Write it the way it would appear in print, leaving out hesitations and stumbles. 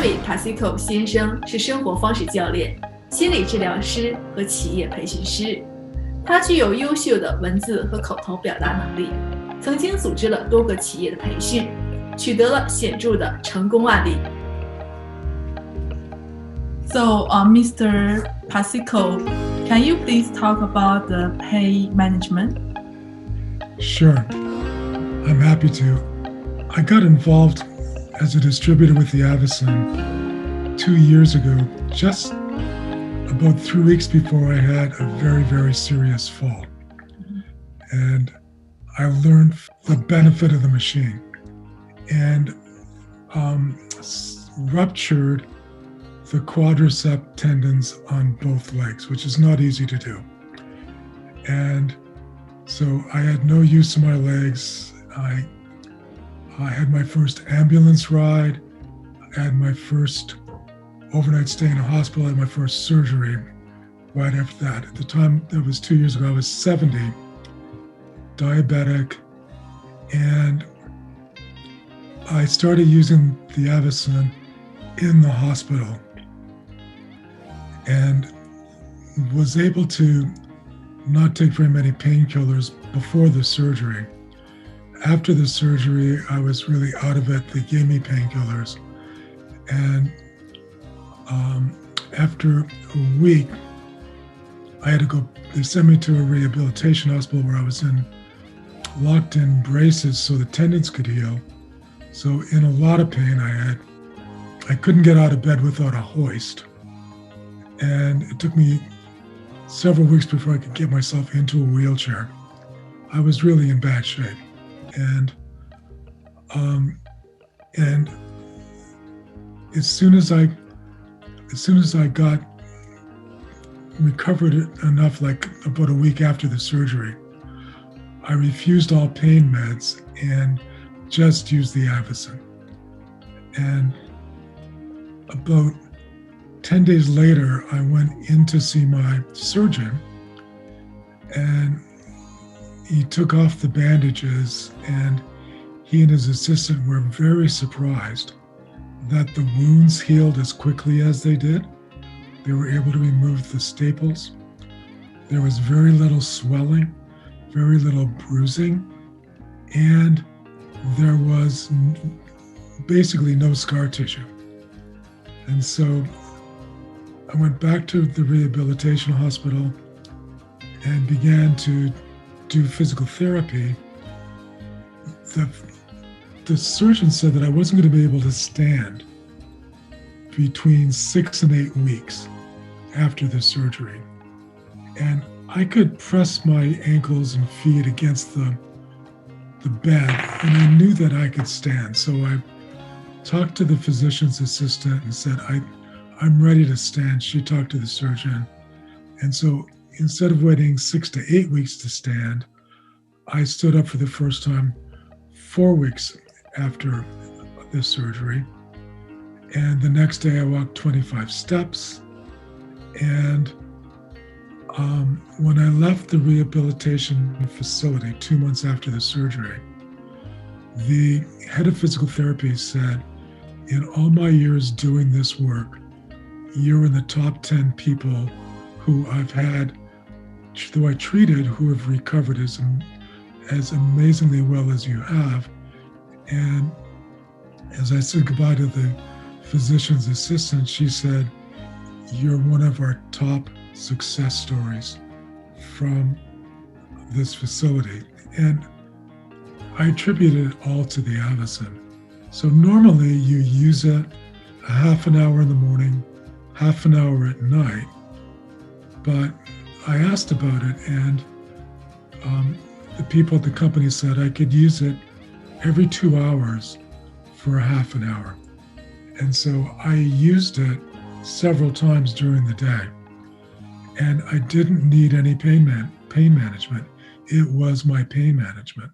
David Pasikov 先生是生活方式教练、心理治疗师和企业培训师。他具有优秀的文字和口头表达能力，曾经组织了多个企业的培训，取得了显著的成功案例。So, Mr. Pasikov, can you please talk about the pain management? Sure, I'm happy to. I got involved as a distributor with the Avacen 2 years ago, just about 3 weeks before I had a very, very serious fall. And I learned the benefit of the machine and ruptured the quadricep tendons on both legs, which is not easy to do. And so I had no use of my legs. I had my first ambulance ride. I had my first overnight stay in a hospital. I had my first surgery right after that. At the time, that was 2 years ago, I was 70, diabetic, and I started using the Avacen in the hospital and was able to not take very many painkillers before the surgery. After the surgery, I was really out of it. They gave me painkillers. And after a week, I had to go, they sent me to a rehabilitation hospital where I was locked in braces so the tendons could heal. So in a lot of pain I couldn't get out of bed without a hoist. And it took me several weeks before I could get myself into a wheelchair. I was really in bad shape. And as soon as I got recovered enough, like about a week after the surgery, I refused all pain meds and just used the Avacen. And about 10 days later, I went in to see my surgeon, and he took off the bandages, and he and his assistant were very surprised that the wounds healed as quickly as they did. They were able to remove the staples. There was very little swelling, very little bruising, and there was basically no scar tissue. And so I went back to the rehabilitation hospital and began to do physical therapy. The surgeon said that I wasn't going to be able to stand between 6 and 8 weeks after the surgery. And I could press my ankles and feet against the bed, and I knew that I could stand. So I talked to the physician's assistant and said, I'm ready to stand. She talked to the surgeon. And so instead of waiting 6 to 8 weeks to stand, I stood up for the first time 4 weeks after the surgery. And the next day I walked 25 steps. And when I left the rehabilitation facility 2 months after the surgery, the head of physical therapy said, in all my years doing this work, you're in the top 10 people who I treated who have recovered as amazingly well as you have. And as I said goodbye to the physician's assistant, she said, you're one of our top success stories from this facility. And I attributed it all to the Avacen. So normally you use it a half an hour in the morning, half an hour at night. But I asked about it, and the people at the company said I could use it every 2 hours for a half an hour. And so I used it several times during the day. And I didn't need any pain management. It was my pain management.